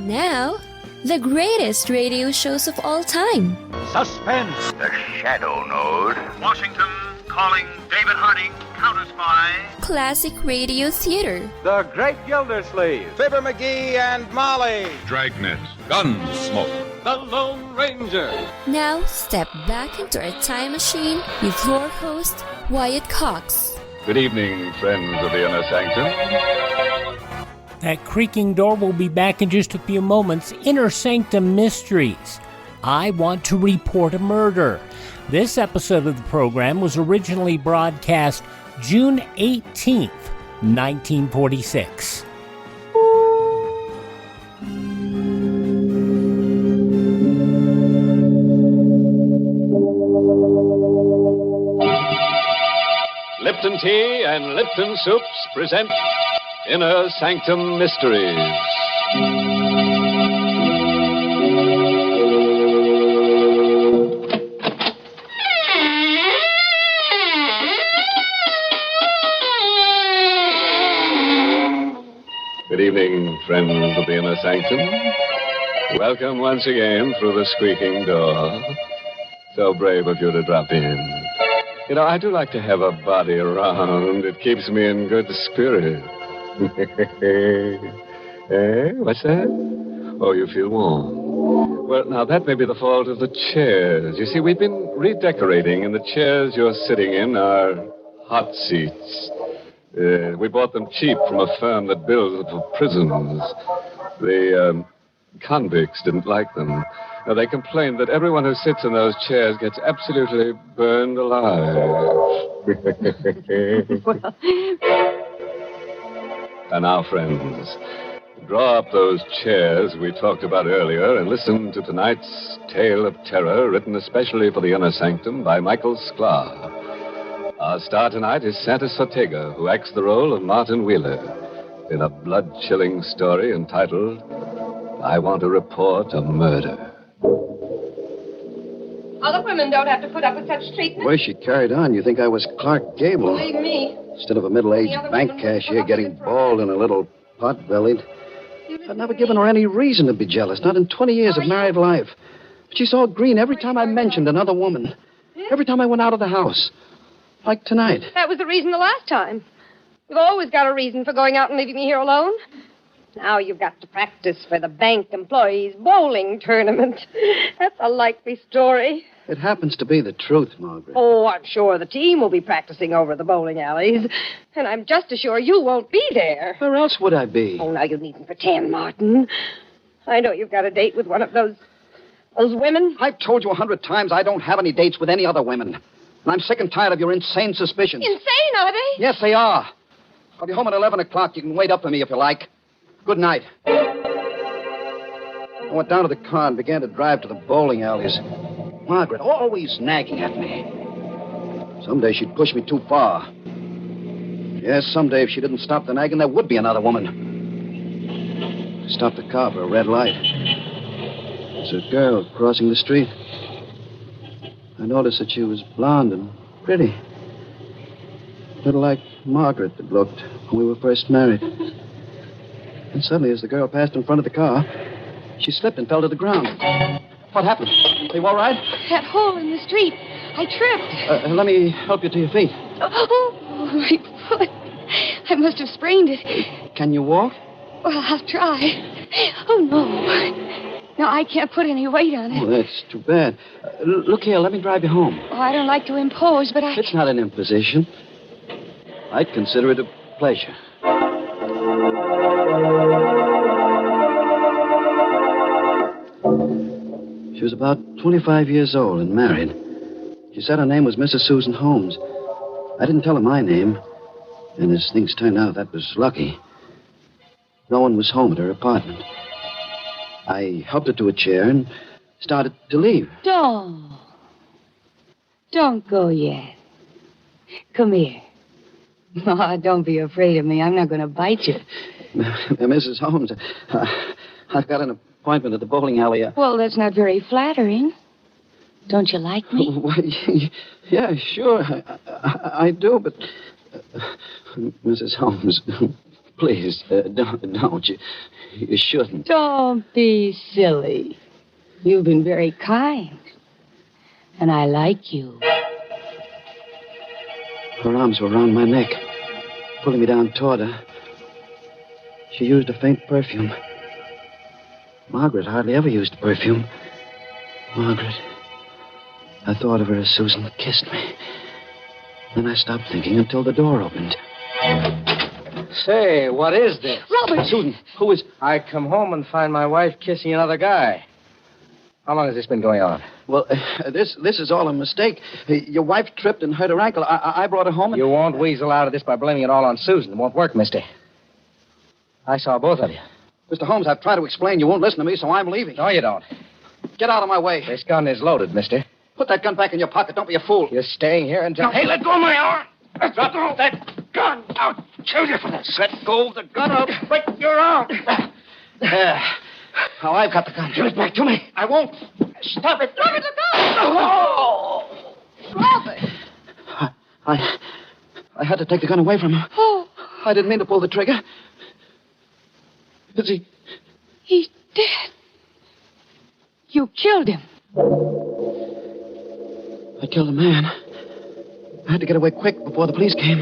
Now, the greatest radio shows of all time. Suspense. The Shadow Node. Washington calling David Harding, counter spy. Classic radio theater. The Great Gildersleeve. Fibber McGee and Molly. Dragnet. Gunsmoke. The Lone Ranger. Now, step back into our time machine with your host, Wyatt Cox. Good evening, friends of the Inner Sanctum. That creaking door will be back in just a few moments. Inner-sanctum-mysteries. I want to report a murder. This episode of the program was originally broadcast June 18th, 1946. Lipton Tea and Lipton Soups present Inner Sanctum Mysteries. Good evening, friends of the Inner Sanctum. Welcome once again through the squeaking door. So brave of you to drop in. You know, I do like to have a body around. It keeps me in good spirits. Eh? What's that? Oh, you feel warm. Well, now, that may be the fault of the chairs. You see, we've been redecorating, and the chairs you're sitting in are hot seats. We bought them cheap from a firm that builds them for prisons. The convicts didn't like them. Now, they complained that everyone who sits in those chairs gets absolutely burned alive. And now, friends, draw up those chairs we talked about earlier and listen to tonight's tale of terror written especially for the Inner Sanctum by Michael Sklar. Our star tonight is Santos Ortega, who acts the role of Martin Wheeler in a blood-chilling story entitled I Want to Report a Murder. Other women don't have to put up with such treatment. The way she carried on, you think I was Clark Gable. Believe me. Instead of a middle-aged bank cashier getting bald and a little pot-bellied. I'd never given her any reason to be jealous, not in 20 years of married life. But she's all green every time I mentioned another woman. Every time I went out of the house. Like tonight. That was the reason the last time. You've always got a reason for going out and leaving me here alone. Now you've got to practice for the bank employees' bowling tournament. That's a likely story. It happens to be the truth, Margaret. Oh, I'm sure the team will be practicing over the bowling alleys. And I'm just as sure you won't be there. Where else would I be? Oh, now you needn't pretend, Martin. I know you've got a date with one of those women. I've told you 100 times I don't have any dates with any other women. And I'm sick and tired of your insane suspicions. Insane, are they? Yes, they are. I'll be home at 11 o'clock. You can wait up for me if you like. Good night. I went down to the car and began to drive to the bowling alleys. Margaret, always nagging at me. Someday she'd push me too far. Yes, someday if she didn't stop the nagging, there would be another woman. I stopped the car for a red light. There's a girl crossing the street. I noticed that she was blonde and pretty. A little like Margaret had looked when we were first married. And suddenly, as the girl passed in front of the car, she slipped and fell to the ground. What happened? Are you all right? That hole in the street. I tripped. Let me help you to your feet. Oh, my foot. I must have sprained it. Can you walk? Well, I'll try. Oh, no. No, I can't put any weight on it. Oh, that's too bad. Look here, let me drive you home. Oh, I don't like to impose, but It's not an imposition. I'd consider it a pleasure. She was about 25 years old and married. She said her name was Mrs. Susan Holmes. I didn't tell her my name, and as things turned out, that was lucky. No one was home at her apartment. I helped her to a chair and started to leave. Don't go yet. Come here. Oh, don't be afraid of me. I'm not going to bite you. Mrs. Holmes, I've got an appointment at the bowling alley. Well, that's not very flattering. Don't you like me? Well, yeah, sure. I do, but... Mrs. Holmes, Please, don't. You shouldn't. Don't be silly. You've been very kind. And I like you. Her arms were around my neck, pulling me down toward her. She used a faint perfume. Margaret hardly ever used perfume. Margaret. I thought of her as Susan kissed me. Then I stopped thinking until the door opened. Say, what is this? Robert! Susan, who is... I come home and find my wife kissing another guy. How long has this been going on? Well, this is all a mistake. Your wife tripped and hurt her ankle. I brought her home and... You won't weasel out of this by blaming it all on Susan. It won't work, mister. I saw both of you. Mr. Holmes, I've tried to explain. You won't listen to me, so I'm leaving. No, you don't. Get out of my way. This gun is loaded, mister. Put that gun back in your pocket. Don't be a fool. You're staying here until... No. Hey, let go of my arm! Let go of that gun! I'll kill you for this. Let go of the gun. I'll break your arm. Now I've got the gun. Give it back to me. I won't. Stop it. Robert, look out! Oh! Robert! I had to take the gun away from him. Oh, I didn't mean to pull the trigger. Is he... He's dead. You killed him. I killed a man. I had to get away quick before the police came.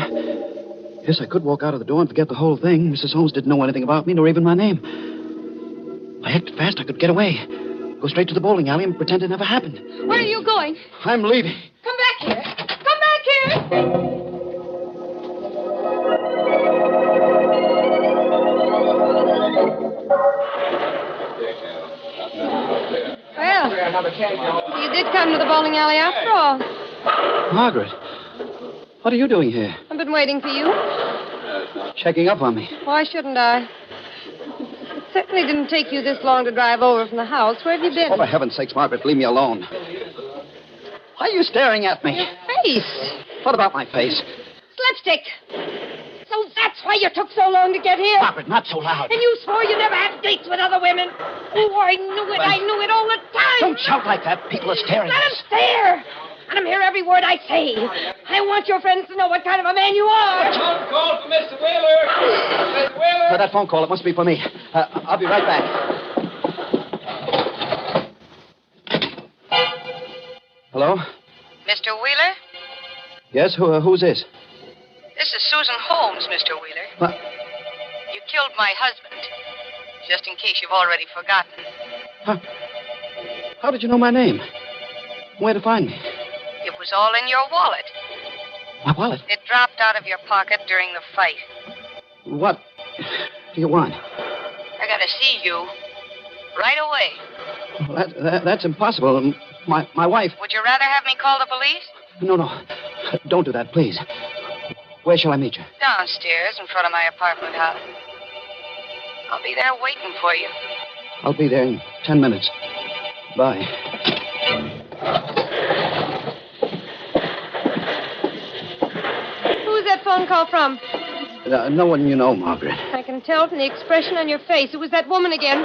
Yes, I could walk out of the door and forget the whole thing. Mrs. Holmes didn't know anything about me, nor even my name. If I acted fast, I could get away. Go straight to the bowling alley and pretend it never happened. where are you going? I'm leaving. Come back here. Come back here. Well, you did come to the bowling alley after all. Margaret, what are you doing here? I've been waiting for you. Checking up on me. Why shouldn't I? It certainly didn't take you this long to drive over from the house. Where have you been? Oh, for heaven's sakes, Margaret, leave me alone. Why are you staring at me? Your face. What about my face? Lipstick. So that's why you took so long to get here. Margaret, not so loud. And you swore you never had dates with other women. Oh, I knew it. I knew it all the time. Don't shout like that. People are staring Let at them us. stare. Let them hear every word I say. I want your friends to know what kind of a man you are. Phone call for Mr. Wheeler. Mr. Wheeler. That phone call, it must be for me. I'll be right back. Hello? Mr. Wheeler? Yes, who's this? This is Susan Holmes, Mr. Wheeler. What? You killed my husband. Just in case you've already forgotten. How did you know my name? Where to find me? It was all in your wallet. My wallet? It dropped out of your pocket during the fight. What do you want? I gotta see you. Right away. Well, that's impossible. My wife... Would you rather have me call the police? No. Don't do that, please. Where shall I meet you? Downstairs in front of my apartment house. I'll be there waiting for you. I'll be there in 10 minutes. Bye. Who's that phone call from? No one you know, Margaret. I can tell from the expression on your face. It was that woman again.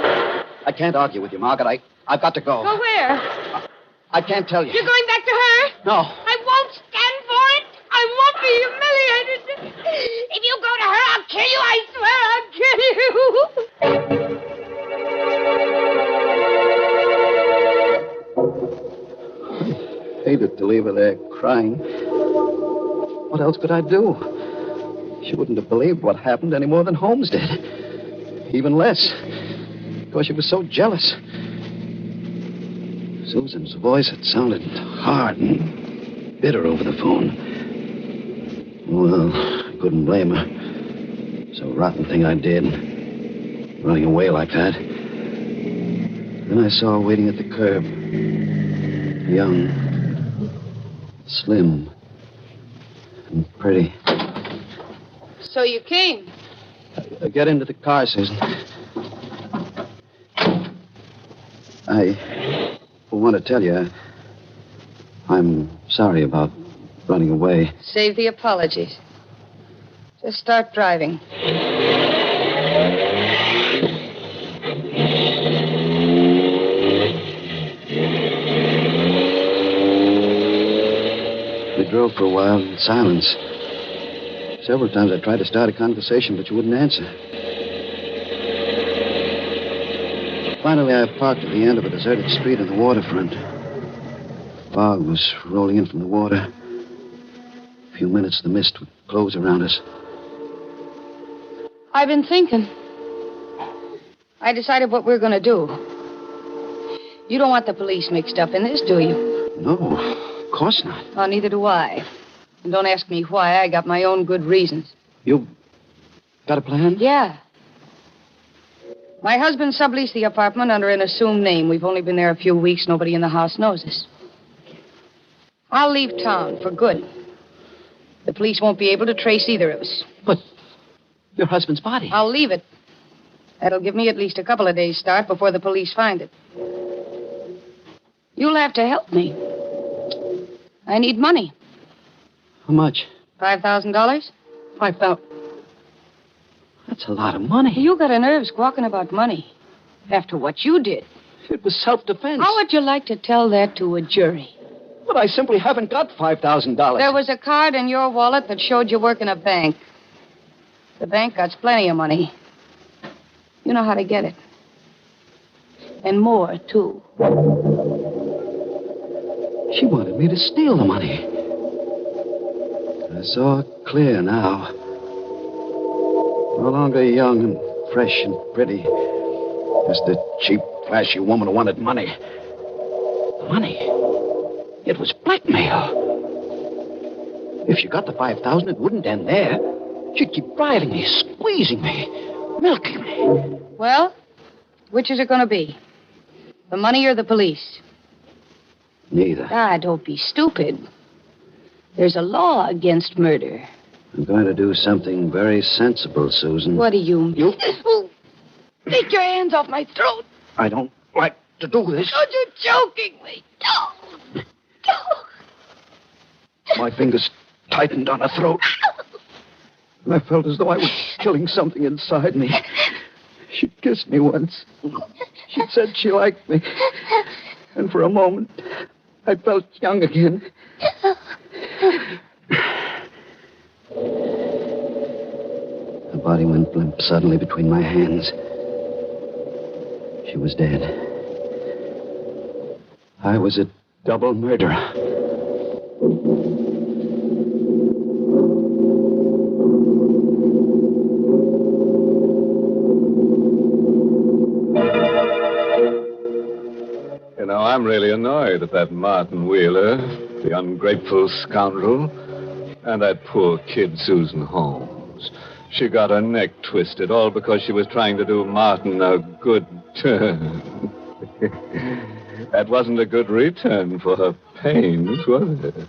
I can't argue with you, Margaret. I've got to go. Go where? I can't tell you. You're going back to her? No. I won't stand for it. I won't be humiliated. If you go to her, I'll kill you. I swear I'll kill you. I hated to leave her there crying. What else could I do? She wouldn't have believed what happened any more than Holmes did. Even less. Because she was so jealous. Susan's voice had sounded hard and bitter over the phone. Well, I couldn't blame her. It's a rotten thing I did. Running away like that. Then I saw her waiting at the curb. Young. Slim. And pretty. So you came. Get into the car, Susan. I want to tell you, I'm sorry about running away. Save the apologies. Just start driving. We drove for a while in silence. Several times I tried to start a conversation, but you wouldn't answer. Finally, I parked at the end of a deserted street on the waterfront. Fog was rolling in from the water. A few minutes, the mist would close around us. I've been thinking. I decided what we're going to do. You don't want the police mixed up in this, do you? No, of course not. Oh, neither do I. And don't ask me why. I got my own good reasons. You got a plan? Yeah. My husband subleased the apartment under an assumed name. We've only been there a few weeks. Nobody in the house knows us. I'll leave town for good. The police won't be able to trace either of us. But your husband's body. I'll leave it. That'll give me at least a couple of days' start before the police find it. You'll have to help me. I need money. How much? $5,000? $5,000. That's a lot of money. You got a nerve squawking about money. After what you did. It was self-defense. How would you like to tell that to a jury? But I simply haven't got $5,000. There was a card in your wallet that showed you work in a bank. The bank got plenty of money. You know how to get it. And more, too. She wanted me to steal the money. I saw it clear now. No longer young and fresh and pretty. Just a cheap, flashy woman who wanted money. Money? It was blackmail. If she got the $5,000, it wouldn't end there. She'd keep driving me, squeezing me, milking me. Well, which is it going to be? The money or the police? Neither. Ah, don't be stupid. There's a law against murder. I'm going to do something very sensible, Susan. What do you mean? You? Oh, take your hands off my throat. I don't like to do this. Oh, you're choking me. Don't. My fingers tightened on her throat. And I felt as though I was killing something inside me. She kissed me once. She said she liked me. And for a moment, I felt young again. Her body went limp suddenly between my hands. She was dead. I was a double murderer. You know, I'm really annoyed at that Martin Wheeler, the ungrateful scoundrel, and that poor kid, Susan Holmes. She got her neck twisted, all because she was trying to do Martin a good turn. That wasn't a good return for her pains, was it?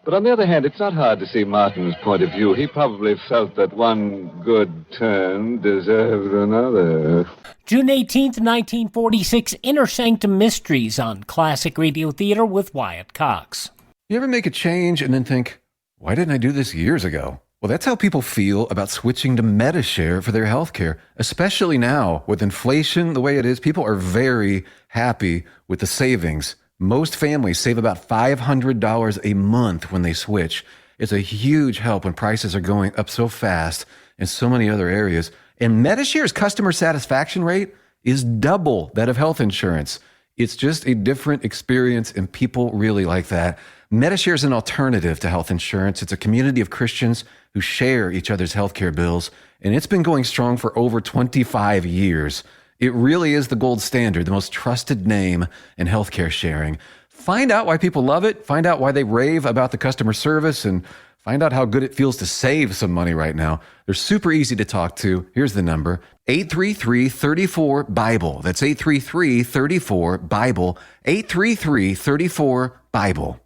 But on the other hand, it's not hard to see Martin's point of view. He probably felt that one good turn deserved another. June 18th, 1946, Inner Sanctum Mysteries on Classic Radio Theater with Wyatt Cox. You ever make a change and then think, why didn't I do this years ago? Well, that's how people feel about switching to Medi-Share for their health care, especially now with inflation the way it is. People are very happy with the savings. Most families save about $500 a month when they switch. It's a huge help when prices are going up so fast in so many other areas. And Medi-Share's customer satisfaction rate is double that of health insurance. It's just a different experience, and people really like that. Medi-Share is an alternative to health insurance. It's a community of Christians who share each other's healthcare bills, and it's been going strong for over 25 years. It really is the gold standard, the most trusted name in healthcare sharing. Find out why people love it, find out why they rave about the customer service, and find out how good it feels to save some money right now. They're super easy to talk to. Here's the number, 833-34-BIBLE. That's 833-34-BIBLE, 833-34-BIBLE.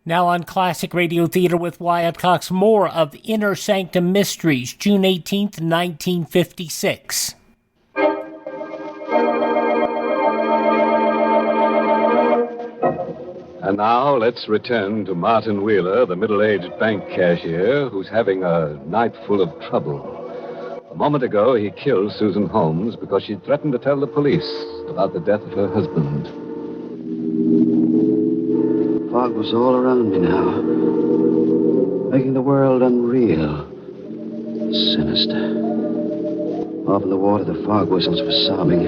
Now on Classic Radio Theater with Wyatt Cox, more of Inner Sanctum Mysteries, June 18th, 1956. And now let's return to Martin Wheeler, the middle-aged bank cashier, who's having a night full of trouble. A moment ago, he killed Susan Holmes because she threatened to tell the police about the death of her husband. Fog was all around me now. making the world unreal, sinister. Off in the water, the fog whistles were sobbing.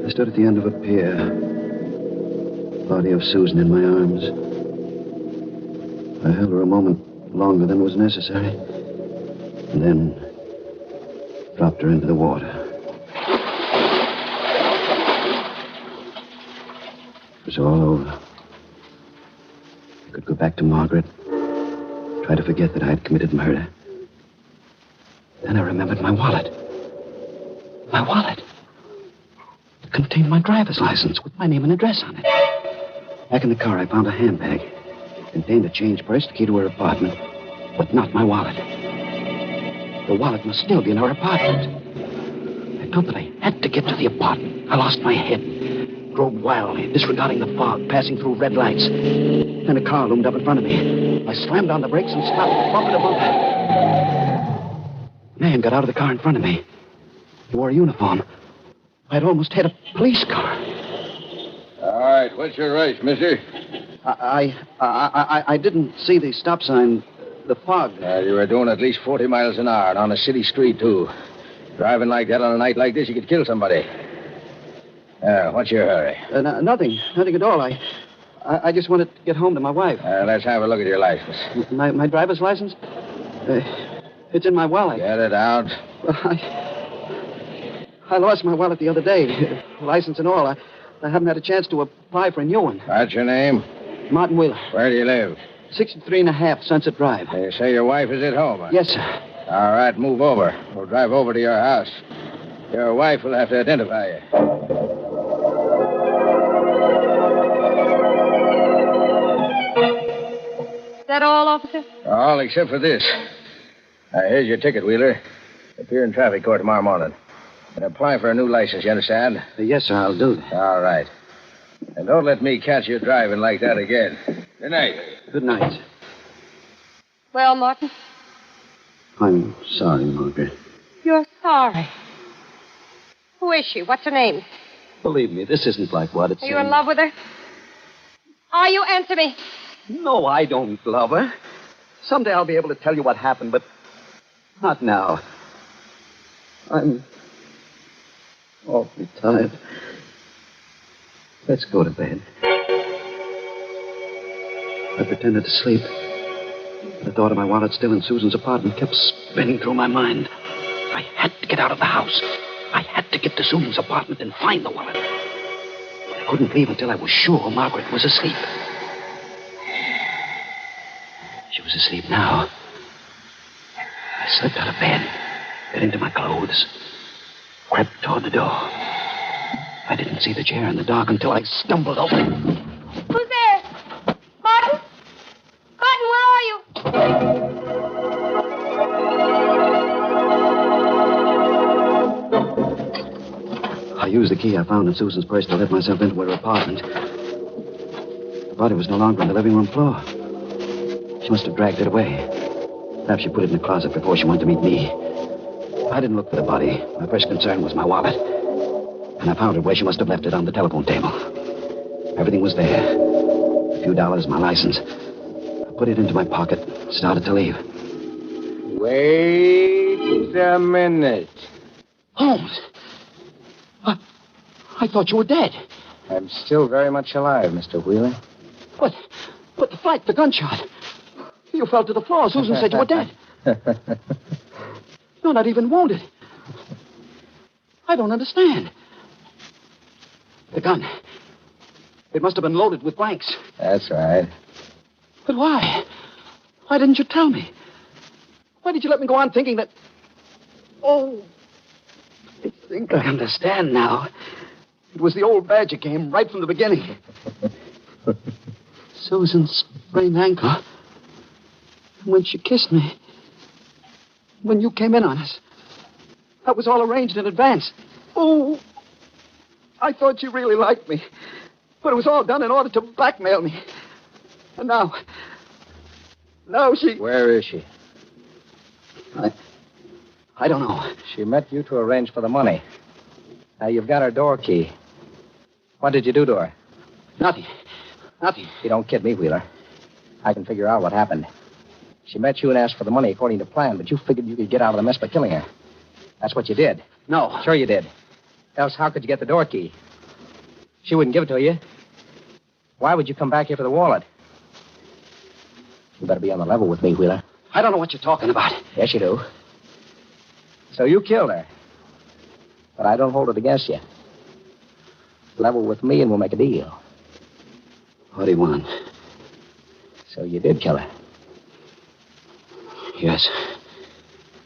I stood at the end of a pier, body of Susan in my arms. I held her a moment longer than was necessary, and then dropped her into the water. It was all over. I could go back to Margaret, try to forget that I had committed murder. Then I remembered my wallet. My wallet. It contained my driver's license with my name and address on it. Back in the car, I found a handbag. It contained a change purse, the key to her apartment, but not my wallet. The wallet must still be in her apartment. I felt that I had to get to the apartment. I lost my head. Drove wildly, disregarding the fog, passing through red lights. Then a car loomed up in front of me. I slammed on the brakes and stopped, bumper to bumper. A man got out of the car in front of me. He wore a uniform. I'd almost hit a police car. All right, what's your race, mister? I didn't see the stop sign. The fog. You were doing at least 40 miles an hour and on a city street, too. Driving like that on a night like this, you could kill somebody. What's your hurry? Nothing at all. I just wanted to get home to my wife. Let's have a look at your license. My driver's license? It's in my wallet. Get it out. Well, I lost my wallet the other day. License and all. I haven't had a chance to apply for a new one. What's your name? Martin Wheeler. Where do you live? 63.5 Sunset Drive. You say your wife is at home, huh? Yes, sir. All right, move over. We'll drive over to your house. Your wife will have to identify you. Is that all, officer? All except for this. Here's your ticket, Wheeler. Appear in traffic court tomorrow morning. And apply for a new license, you understand? Yes, sir, I'll do that. All right. And don't let me catch you driving like that again. Good night. Good night. Well, Martin? I'm sorry, Margaret. You're sorry. Who is she? What's her name? Believe me, this isn't like what it's Are you in love with her? Are you? Answer me. No, I don't love her. Someday I'll be able to tell you what happened, but not now. I'm awfully tired. Let's go to bed. I pretended to sleep. The thought of my wallet still in Susan's apartment kept spinning through my mind. I had to get out of the house. I had to get to Susan's apartment and find the wallet. I couldn't leave until I was sure Margaret was asleep. She was asleep now. I slipped out of bed, got into my clothes, crept toward the door. I didn't see the chair in the dark until I stumbled over it. Who's there? Martin? Martin, where are you? I used the key I found in Susan's purse to let myself into her apartment. The body was no longer on the living room floor. She must have dragged it away. Perhaps she put it in the closet before she went to meet me. I didn't look for the body. My first concern was my wallet. And I found it where she must have left it on the telephone table. Everything was there. A few dollars, my license. I put it into my pocket, started to leave. Wait a minute. Holmes! I thought you were dead. I'm still very much alive, Mr. Wheeler. But the fight, the gunshot. You fell to the floor. Susan said you were dead. You're not even wounded. I don't understand. The gun. It must have been loaded with blanks. That's right. But why? Why didn't you tell me? Why did you let me go on thinking that... Oh, I think I understand now. It was the old badger game right from the beginning. Susan's sprained ankle. And when she kissed me, when you came in on us, that was all arranged in advance. Oh, I thought you really liked me. But it was all done in order to blackmail me. And now she... Where is she? I don't know. She met you to arrange for the money. Now, you've got her door key. What did you do to her? Nothing. You don't kid me, Wheeler. I can figure out what happened. She met you and asked for the money according to plan, but you figured you could get out of the mess by killing her. That's what you did. No. Sure you did. Else how could you get the door key? She wouldn't give it to you. Why would you come back here for the wallet? You better be on the level with me, Wheeler. I don't know what you're talking about. Yes, you do. So you killed her. But I don't hold it against you. Level with me and we'll make a deal. What do you want? So you did kill her. Yes.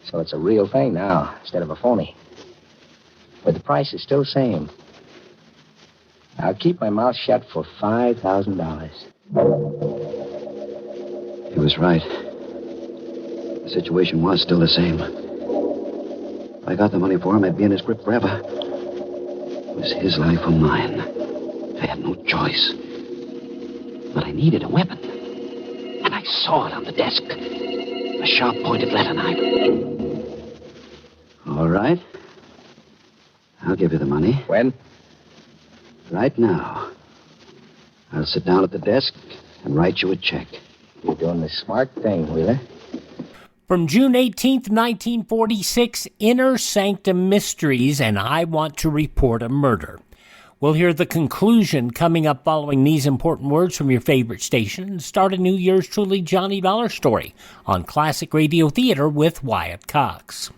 So it's a real thing now, instead of a phony. But the price is still the same. I'll keep my mouth shut for $5,000. He was right. The situation was still the same. If I got the money for him, I'd be in his grip forever. It was his life or mine. I had no choice. But I needed a weapon. And I saw it on the desk. A sharp-pointed letter knife. All right. I'll give you the money. When? Right now. I'll sit down at the desk and write you a check. You're doing the smart thing, Wheeler. From June 18th, 1946, Inner-Sanctum-Mysteries, and I Want to Report a Murder. We'll hear the conclusion coming up following these important words from your favorite station and start a new year's truly Johnny Dollar story on Classic Radio Theater with Wyatt Cox.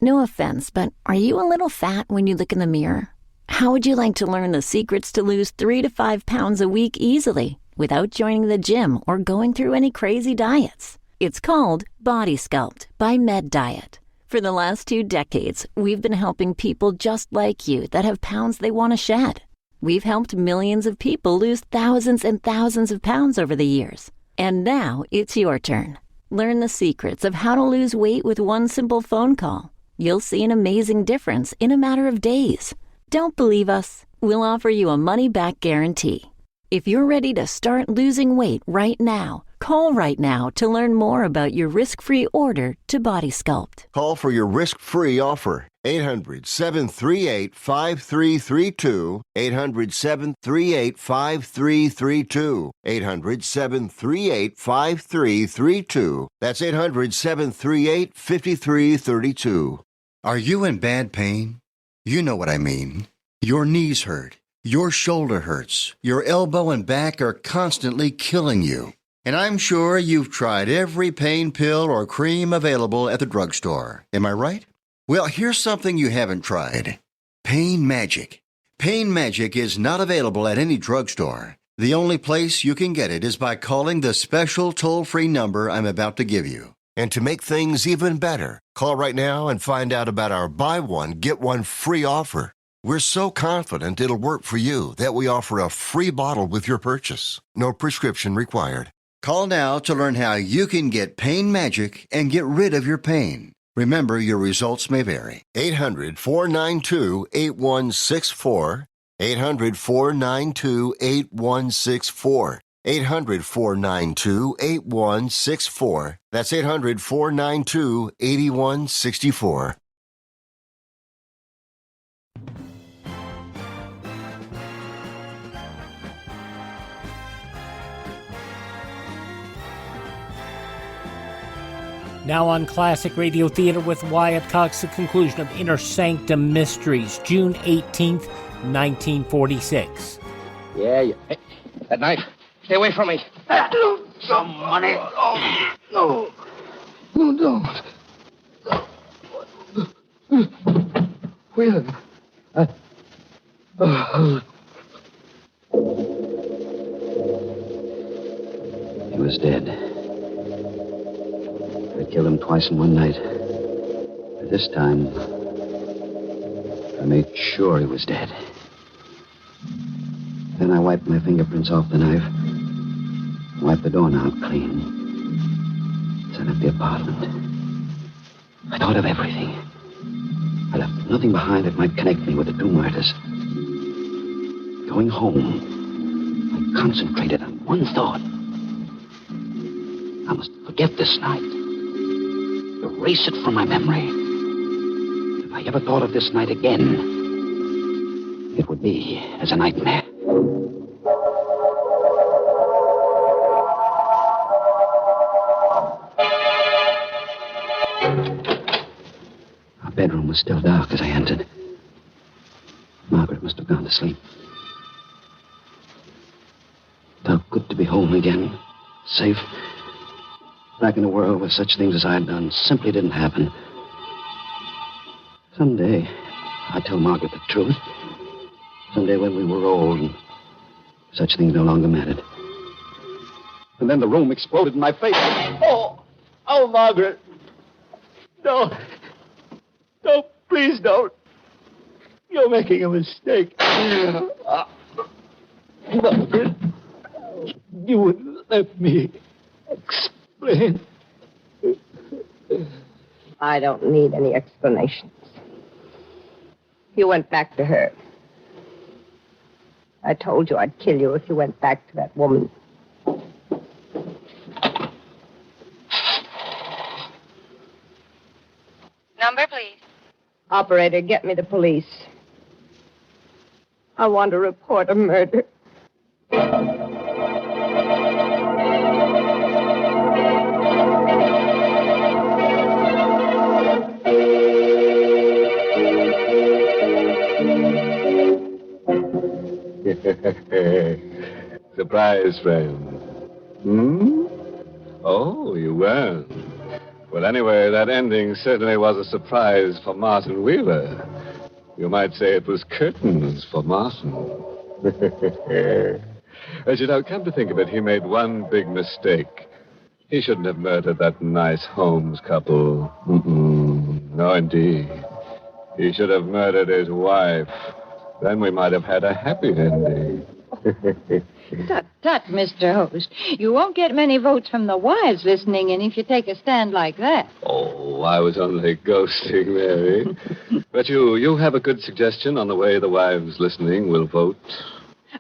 No offense, but are you a little fat when you look in the mirror? How would you like to learn the secrets to lose 3 to 5 pounds a week easily without joining the gym or going through any crazy diets? It's called Body Sculpt by Med Diet. For the last 2 decades, we've been helping people just like you that have pounds they want to shed. We've helped millions of people lose thousands and thousands of pounds over the years. And now it's your turn. Learn the secrets of how to lose weight with one simple phone call. You'll see an amazing difference in a matter of days. Don't believe us? We'll offer you a money-back guarantee. If you're ready to start losing weight right now, call right now to learn more about your risk-free order to Body Sculpt. Call for your risk-free offer. 800-738-5332. 800-738-5332. 800-738-5332. That's 800-738-5332. Are you in bad pain? You know what I mean. Your knees hurt. Your shoulder hurts. Your elbow and back are constantly killing you. And I'm sure you've tried every pain pill or cream available at the drugstore. Am I right? Well, here's something you haven't tried. Pain Magic. Pain Magic is not available at any drugstore. The only place you can get it is by calling the special toll-free number I'm about to give you. And to make things even better, call right now and find out about our buy one, get one free offer. We're so confident it'll work for you that we offer a free bottle with your purchase. No prescription required. Call now to learn how you can get Pain Magic and get rid of your pain. Remember, your results may vary. 800-492-8164. 800-492-8164. 800-492-8164. That's 800-492-8164. Now on Classic Radio Theater with Wyatt Cox, the conclusion of Inner Sanctum Mysteries, June 18th, 1946. Yeah, hey, that knife. Stay away from me. Some money. No. No, don't. Wheeler. He was dead. I killed him twice in one night. But this time, I made sure he was dead. Then I wiped my fingerprints off the knife. Wiped the doorknob clean. Set up the apartment. I thought of everything. I left nothing behind that might connect me with the 2 murders. Going home, I concentrated on one thought. I must forget this night. Erase it from my memory. If I ever thought of this night again, it would be as a nightmare. room was still dark as I entered. Margaret must have gone to sleep. It felt good to be home again, safe. Back in a world where such things as I had done simply didn't happen. Someday, I'd tell Margaret the truth. Someday when we were old and such things no longer mattered. And then the room exploded in my face. Oh, Margaret. No. No, please don't. You're making a mistake. Margaret, you wouldn't let me explain. I don't need any explanations. You went back to her. I told you I'd kill you if you went back to that woman. Number, please. Operator, get me the police. I want to report a murder. Surprise, friend. Oh, you weren't. Well, anyway, that ending certainly was a surprise for Martin Wheeler. You might say it was curtains for Martin. As you know, come to think of it, he made one big mistake. He shouldn't have murdered that nice Holmes couple. No, indeed. He should have murdered his wife. Then we might have had a happy ending. Tut, Mr. Host. You won't get many votes from the wives listening in if you take a stand like that. Oh, I was only ghosting, Mary. But you have a good suggestion on the way the wives listening will vote?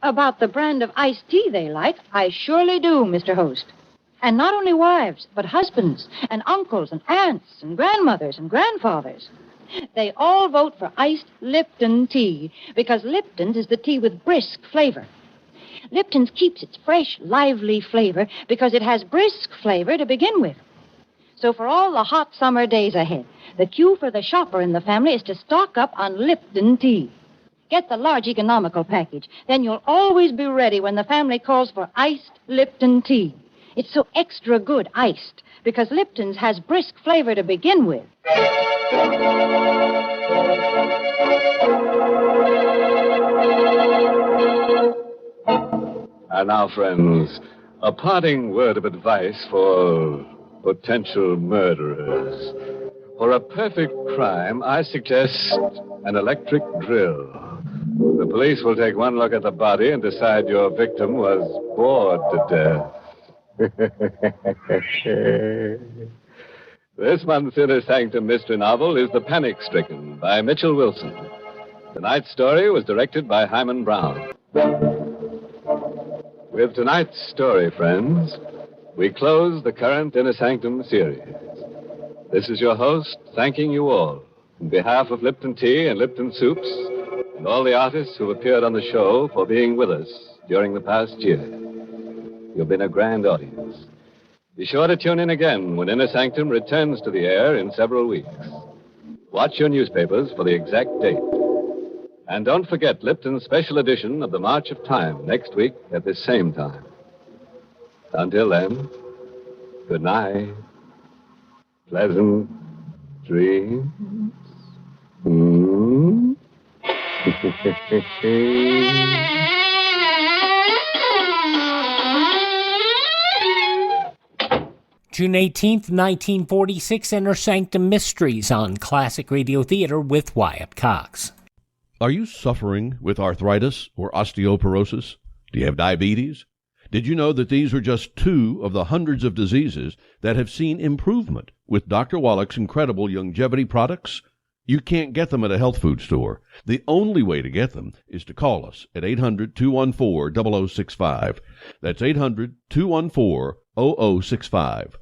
About the brand of iced tea they like, I surely do, Mr. Host. And not only wives, but husbands and uncles and aunts and grandmothers and grandfathers. They all vote for iced Lipton tea because Lipton's is the tea with brisk flavor. Lipton's keeps its fresh, lively flavor because it has brisk flavor to begin with. So for all the hot summer days ahead, the cue for the shopper in the family is to stock up on Lipton tea. Get the large economical package. Then you'll always be ready when the family calls for iced Lipton tea. It's so extra good iced because Lipton's has brisk flavor to begin with. And now, friends, a parting word of advice for potential murderers. For a perfect crime, I suggest an electric drill. The police will take one look at the body and decide your victim was bored to death. This month's Inner Sanctum Mystery novel is The Panic Stricken by Mitchell Wilson. Tonight's story was directed by Hyman Brown. With tonight's story, friends, we close the current Inner Sanctum series. This is your host, thanking you all, on behalf of Lipton Tea and Lipton Soups, and all the artists who appeared on the show for being with us during the past year. You've been a grand audience. Be sure to tune in again when Inner Sanctum returns to the air in several weeks. Watch your newspapers for the exact date. And don't forget Lipton's special edition of the March of Time next week at this same time. Until then, good night. Pleasant dreams. June 18th, 1946, Inner Sanctum Mysteries on Classic Radio Theater with Wyatt Cox. Are you suffering with arthritis or osteoporosis? Do you have diabetes? Did you know that these are just two of the hundreds of diseases that have seen improvement with Dr. Wallach's incredible longevity products? You can't get them at a health food store. The only way to get them is to call us at 800-214-0065. That's 800-214-0065.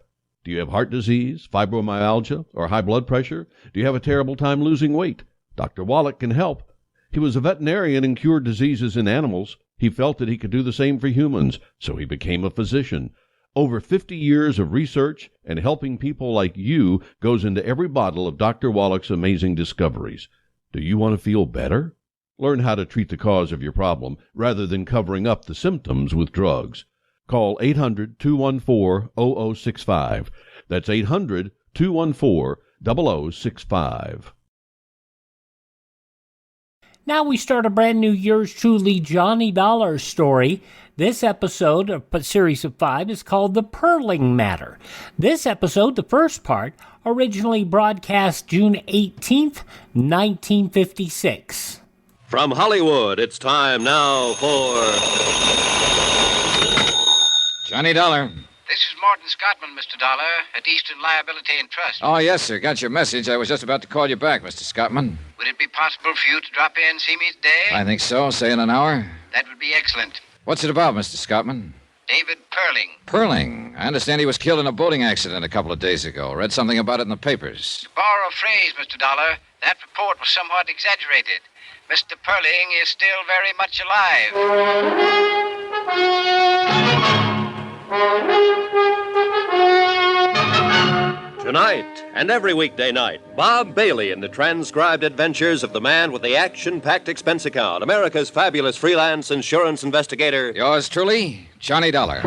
Do you have heart disease, fibromyalgia, or high blood pressure? Do you have a terrible time losing weight? Dr. Wallach can help. He was a veterinarian and cured diseases in animals. He felt that he could do the same for humans, so he became a physician. Over 50 years of research and helping people like you goes into every bottle of Dr. Wallach's amazing discoveries. Do you want to feel better? Learn how to treat the cause of your problem rather than covering up the symptoms with drugs. Call 800-214-0065. That's 800-214-0065. Now we start a brand new yours truly Johnny Dollar story. This episode of a series of 5 is called The Perling Matter. This episode, the first part, originally broadcast June 18th, 1956. From Hollywood, it's time now for Johnny Dollar. This is Morton Scottman, Mr. Dollar, at Eastern Liability and Trust. Oh, yes, sir. Got your message. I was just about to call you back, Mr. Scottman. Would it be possible for you to drop in and see me today? I think so. Say in an hour. That would be excellent. What's it about, Mr. Scottman? David Perling. Perling. I understand he was killed in a boating accident a couple of days ago. Read something about it in the papers. To borrow a phrase, Mr. Dollar, that report was somewhat exaggerated. Mr. Perling is still very much alive. Tonight and every weekday night, Bob Bailey in the transcribed adventures of the man with the action-packed expense account, America's fabulous freelance insurance investigator. Yours truly, Johnny Dollar.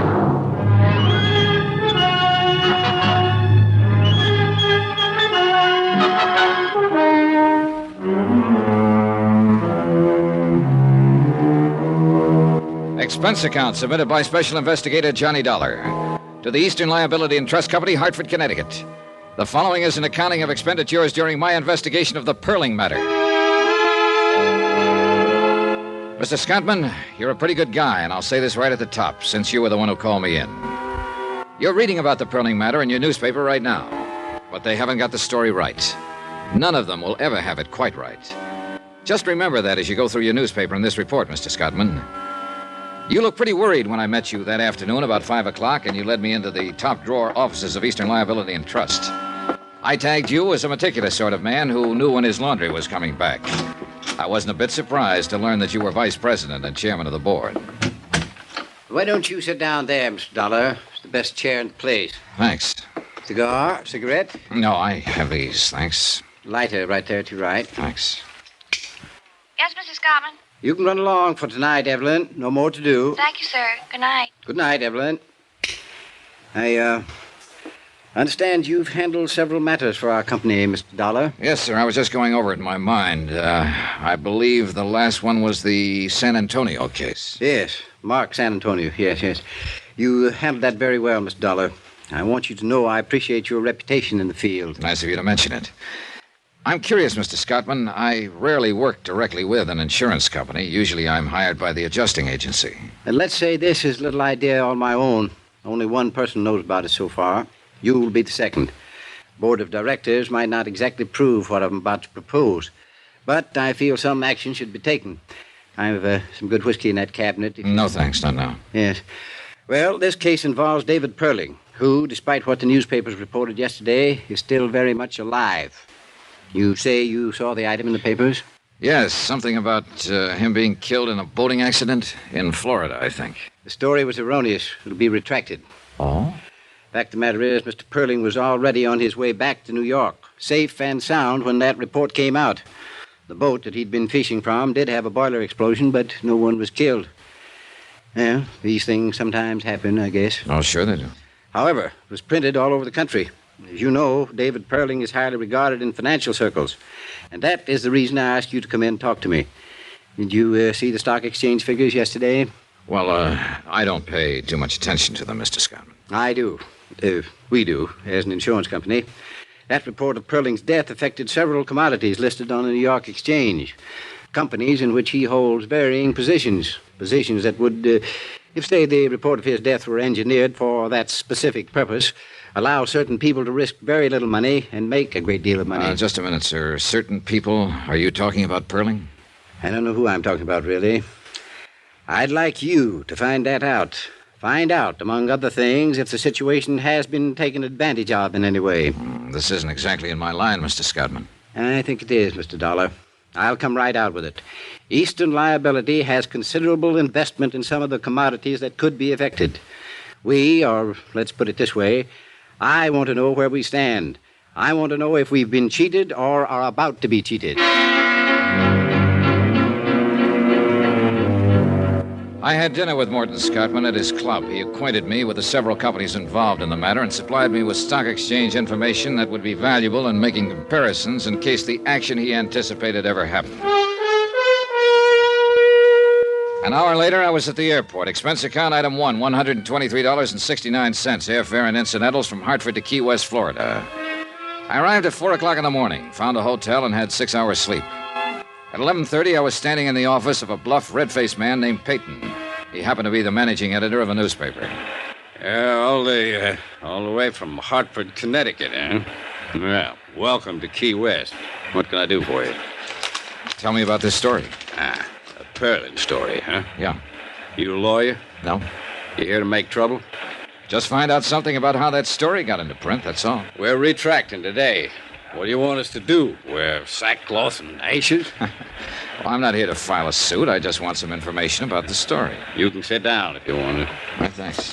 Expense account submitted by Special Investigator Johnny Dollar to the Eastern Liability and Trust Company, Hartford, Connecticut. The following is an accounting of expenditures during my investigation of the Perling matter. Mr. Scottman, you're a pretty good guy, and I'll say this right at the top, since you were the one who called me in. You're reading about the Perling matter in your newspaper right now, but they haven't got the story right. None of them will ever have it quite right. Just remember that as you go through your newspaper in this report, Mr. Scottman. You looked pretty worried when I met you that afternoon about 5 o'clock, and you led me into the top-drawer offices of Eastern Liability and Trust. I tagged you as a meticulous sort of man who knew when his laundry was coming back. I wasn't a bit surprised to learn that you were vice president and chairman of the board. Why don't you sit down there, Mr. Dollar? It's the best chair in the place. Thanks. Cigar? Cigarette? No, I have these, thanks. Lighter right there at your right. Thanks. Yes, Mr. Scottman? You can run along for tonight, Evelyn. No more to do. Thank you, sir. Good night. Good night, Evelyn. I understand you've handled several matters for our company, Mr. Dollar. Yes, sir. I was just going over it in my mind. I believe the last one was the San Antonio case. Yes, Mark San Antonio. Yes. You handled that very well, Mr. Dollar. I want you to know I appreciate your reputation in the field. Nice of you to mention it. I'm curious, Mr. Scottman. I rarely work directly with an insurance company. Usually I'm hired by the adjusting agency. And let's say this is a little idea on my own. Only one person knows about it so far. You will be the second. Board of directors might not exactly approve what I'm about to propose, but I feel some action should be taken. I have some good whiskey in that cabinet. No, thanks. Not now. Yes. Well, this case involves David Perling, who, despite what the newspapers reported yesterday, is still very much alive. You say you saw the item in the papers? Yes, something about him being killed in a boating accident in Florida, I think. The story was erroneous. It'll be retracted. Oh? Fact of the matter is, Mr. Perling was already on his way back to New York, safe and sound when that report came out. The boat that he'd been fishing from did have a boiler explosion, but no one was killed. Yeah, these things sometimes happen, I guess. Oh, sure they do. However, it was printed all over the country. As you know, David Perling is highly regarded in financial circles. And that is the reason I asked you to come in and talk to me. Did you see the stock exchange figures yesterday? Well, I don't pay too much attention to them, Mr. Scottman. I do. We do, as an insurance company. That report of Perling's death affected several commodities listed on the New York Exchange. Companies in which he holds varying positions. Positions that would, if, say, the report of his death were engineered for that specific purpose, allow certain people to risk very little money and make a great deal of money. Just a minute, sir. Certain people? Are you talking about Perling? I don't know who I'm talking about, really. I'd like you to find that out. Find out, among other things, if the situation has been taken advantage of in any way. This isn't exactly in my line, Mr. Scottman. I think it is, Mr. Dollar. I'll come right out with it. Eastern Liability has considerable investment in some of the commodities that could be affected. or let's put it this way, I want to know where we stand. I want to know if we've been cheated or are about to be cheated. I had dinner with Morton Scottman at his club. He acquainted me with the several companies involved in the matter and supplied me with stock exchange information that would be valuable in making comparisons in case the action he anticipated ever happened. An hour later, I was at the airport. Expense account item 1, $123.69, airfare and incidentals from Hartford to Key West, Florida. I arrived at 4 o'clock in the morning, found a hotel, and had 6 hours sleep. At 11:30, I was standing in the office of a bluff, red-faced man named Peyton. He happened to be the managing editor of a newspaper. All the way from Hartford, Connecticut, eh? Well, welcome to Key West. What can I do for you? Tell me about this story. A Perlin story, huh? Yeah. You a lawyer? No. You here to make trouble? Just find out something about how that story got into print, that's all. We're retracting today. What do you want us to do? Wear sackcloth and ashes? Well, I'm not here to file a suit. I just want some information about the story. You can sit down if you want to. Right, thanks.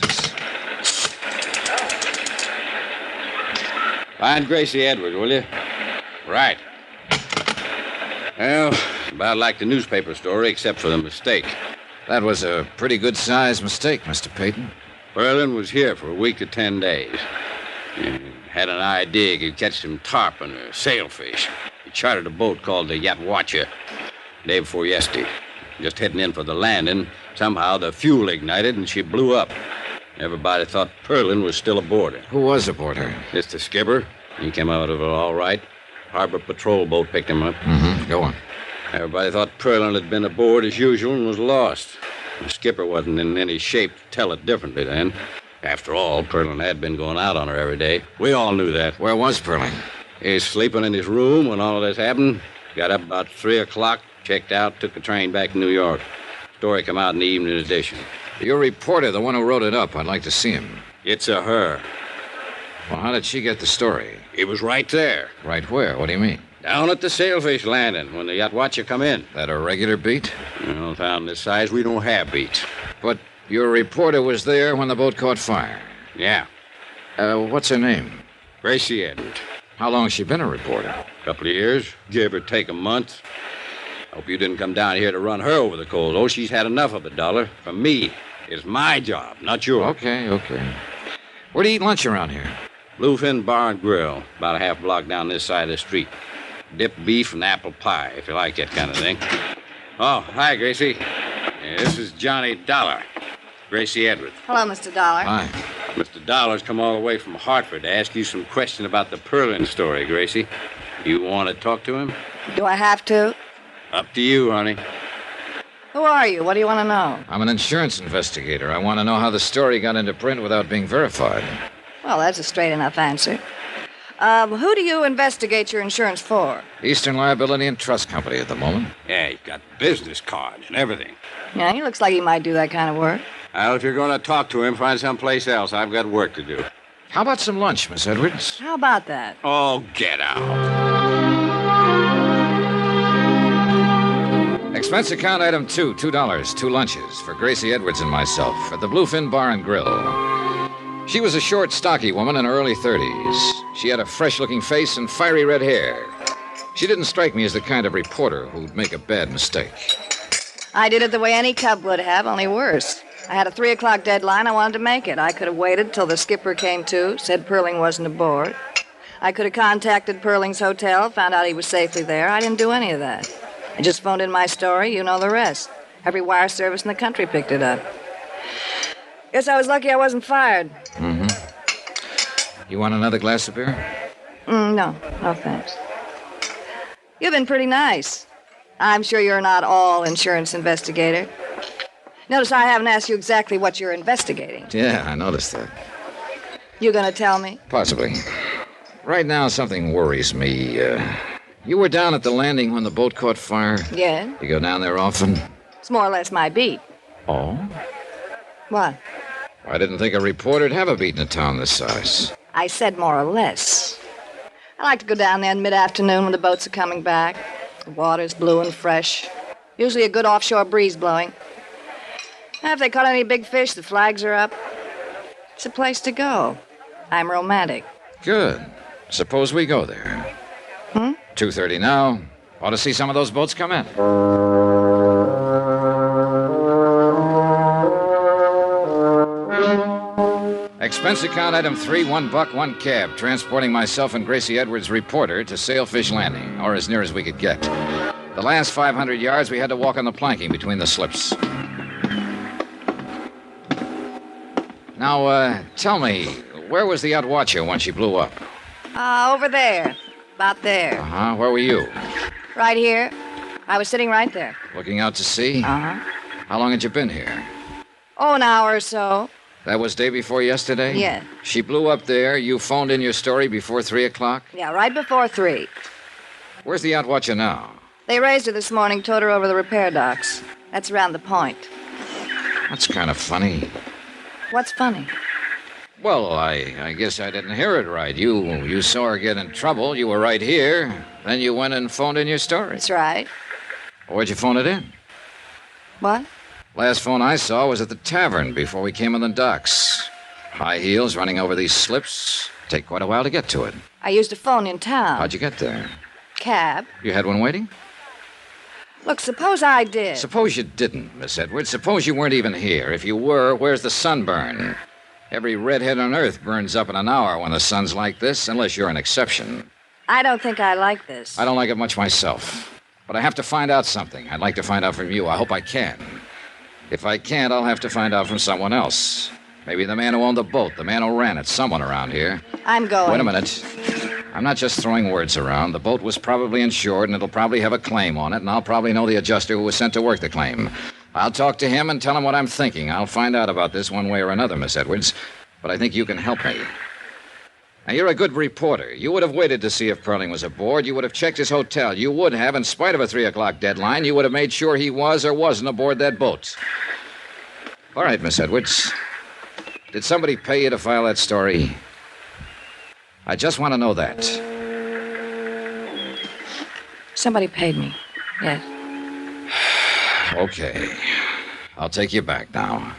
Find Gracie Edwards, will you? Right. Well, about like the newspaper story, except for the mistake. That was a pretty good-sized mistake, Mr. Peyton. Perlin was here for a week to 10 days. He had an idea he could catch some tarpon or sailfish. He chartered a boat called the Yacht Watcher. Day before yesterday. Just heading in for the landing, somehow the fuel ignited and she blew up. Everybody thought Perlin was still aboard her. Who was aboard her? It's the skipper. He came out of it all right. Harbor patrol boat picked him up. Mm-hmm. Go on. Everybody thought Perlin had been aboard as usual and was lost. The skipper wasn't in any shape to tell it differently then. After all, Perlin had been going out on her every day. We all knew that. Where was Perlin? He's sleeping in his room when all of this happened. Got up about 3 o'clock, checked out, took the train back to New York. Story come out in the evening edition. Your reporter, the one who wrote it up, I'd like to see him. It's a her. Well, how did she get the story? It was right there. Right where? What do you mean? Down at the sailfish landing when the yacht watcher come in. That a regular beat? Well, town this size, we don't have beats. But your reporter was there when the boat caught fire? Yeah. What's her name? Gracie Edwards. How long's she been a reporter? A couple of years, give or take a month. Hope you didn't come down here to run her over the coals. Oh, she's had enough of it, Dollar. From me. It's my job, not yours. Okay. Where do you eat lunch around here? Bluefin Bar and Grill, about a half block down this side of the street. Dipped beef and apple pie, if you like that kind of thing. Oh, hi, Gracie. This is Johnny Dollar. Gracie Edwards. Hello, Mr. Dollar. Hi. Mr. Dollar's come all the way from Hartford to ask you some question about the Perlin story, Gracie. You want to talk to him? Do I have to? Up to you, honey. Who are you? What do you want to know? I'm an insurance investigator. I want to know how the story got into print without being verified. Well, that's a straight enough answer. Who do you investigate your insurance for? Eastern Liability and Trust Company at the moment. Yeah, he's got business cards and everything. Yeah, he looks like he might do that kind of work. Well, if you're going to talk to him, find someplace else. I've got work to do. How about some lunch, Miss Edwards? How about that? Oh, get out. Expense account item 2, $2, 2 lunches for Gracie Edwards and myself at the Bluefin Bar and Grill. She was a short, stocky woman in her early 30s. She had a fresh-looking face and fiery red hair. She didn't strike me as the kind of reporter who'd make a bad mistake. I did it the way any cub would have, only worse. I had a 3 o'clock deadline. I wanted to make it. I could have waited till the skipper came to, said Perling wasn't aboard. I could have contacted Perling's hotel, found out he was safely there. I didn't do any of that. I just phoned in my story. You know the rest. Every wire service in the country picked it up. Guess I was lucky I wasn't fired. Mm-hmm. You want another glass of beer? No, thanks. You've been pretty nice. I'm sure you're not all insurance investigator. Notice I haven't asked you exactly what you're investigating. Yeah, I noticed that. You gonna tell me? Possibly. Right now, something worries me. You were down at the landing when the boat caught fire? Yeah. You go down there often? It's more or less my beat. Oh? What? I didn't think a reporter'd have a beat in a town this size. I said more or less. I like to go down there in mid-afternoon when the boats are coming back. The water's blue and fresh. Usually a good offshore breeze blowing. And if they caught any big fish, the flags are up. It's a place to go. I'm romantic. Good. Suppose we go there. 2:30 now. Want to see some of those boats come in? Expense account item 3, $1, $1 cab, transporting myself and Gracie Edwards, reporter, to Sailfish Landing, or as near as we could get. The last 500 yards, we had to walk on the planking between the slips. Now, tell me, where was the Outwatcher when she blew up? Over there. About there. Uh-huh. Where were you? Right here. I was sitting right there. Looking out to sea? Uh-huh. How long had you been here? Oh, an hour or so. That was day before yesterday? Yeah. She blew up there. You phoned in your story before 3 o'clock? Yeah, right before 3. Where's the Outwatcher now? They raised her this morning, towed her over the repair docks. That's around the point. That's kind of funny. What's funny? Well, I guess I didn't hear it right. You saw her get in trouble. You were right here. Then you went and phoned in your story. That's right. Where'd you phone it in? What? Last phone I saw was at the tavern before we came on the docks. High heels running over these slips. Take quite a while to get to it. I used a phone in town. How'd you get there? Cab. You had one waiting? Look, suppose I did. Suppose you didn't, Miss Edwards. Suppose you weren't even here. If you were, where's the sunburn? Every redhead on Earth burns up in an hour when the sun's like this, unless you're an exception. I don't think I like this. I don't like it much myself. But I have to find out something. I'd like to find out from you. I hope I can. If I can't, I'll have to find out from someone else. Maybe the man who owned the boat, the man who ran it, someone around here. I'm going. Wait a minute. I'm not just throwing words around. The boat was probably insured, and it'll probably have a claim on it, and I'll probably know the adjuster who was sent to work the claim. I'll talk to him and tell him what I'm thinking. I'll find out about this one way or another, Miss Edwards. But I think you can help me. Now, you're a good reporter. You would have waited to see if Perling was aboard. You would have checked his hotel. You would have, in spite of a 3 o'clock deadline, you would have made sure he was or wasn't aboard that boat. All right, Miss Edwards. Did somebody pay you to file that story? I just want to know that. Somebody paid me. Yes. Okay. I'll take you back now.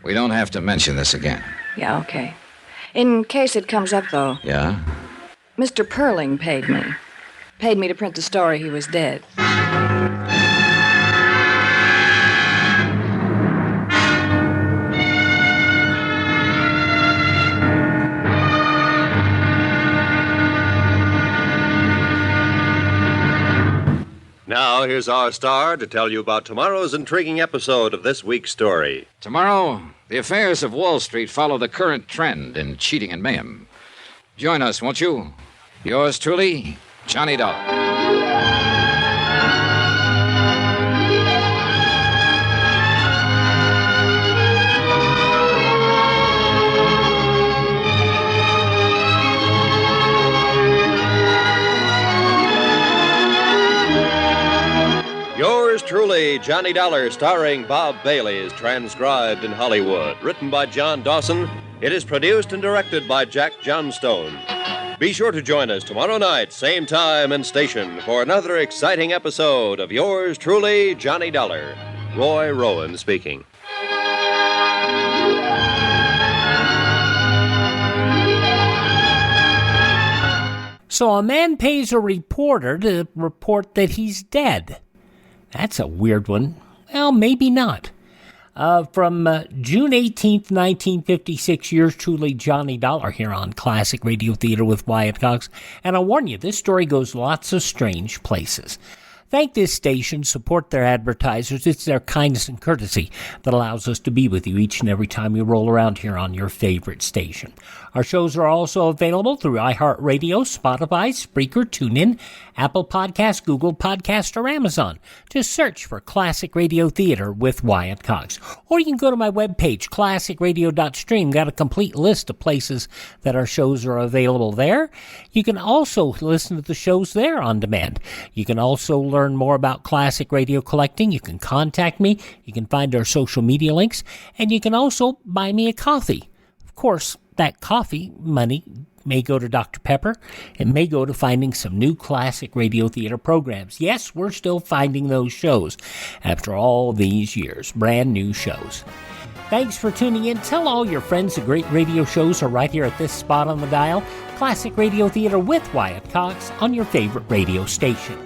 We don't have to mention this again. Yeah, okay. In case it comes up, though, Yeah? Mr. Perling paid me. Paid me to print the story he was dead. Now, here's our star to tell you about tomorrow's intriguing episode of this week's story. Tomorrow, the affairs of Wall Street follow the current trend in cheating and mayhem. Join us, won't you? Yours truly, Johnny Dollar. Yours truly, Johnny Dollar, starring Bob Bailey, is transcribed in Hollywood. Written by John Dawson, it is produced and directed by Jack Johnstone. Be sure to join us tomorrow night, same time and station, for another exciting episode of Yours truly, Johnny Dollar. Roy Rowan speaking. So a man pays a reporter to report that he's dead. That's a weird one. Well, maybe not. From June 18th, 1956, yours truly, Johnny Dollar, here on Classic Radio Theater with Wyatt Cox. And I'll warn you, this story goes lots of strange places. Thank this station, support their advertisers. It's their kindness and courtesy that allows us to be with you each and every time you roll around here on your favorite station. Our shows are also available through iHeartRadio, Spotify, Spreaker, TuneIn, Apple Podcasts, Google Podcasts, or Amazon. Just search for Classic Radio Theater with Wyatt Cox. Or you can go to my webpage, classicradio.stream. Got a complete list of places that our shows are available there. You can also listen to the shows there on demand. You can also learn more about classic radio collecting. You can contact me. You can find our social media links. And you can also buy me a coffee. Of course, that coffee money may go to Dr. Pepper. It may go to finding some new classic radio theater programs. Yes, we're still finding those shows after all these years. Brand new shows. Thanks for tuning in. Tell all your friends the great radio shows are right here at this spot on the dial. Classic Radio Theater with Wyatt Cox on your favorite radio station.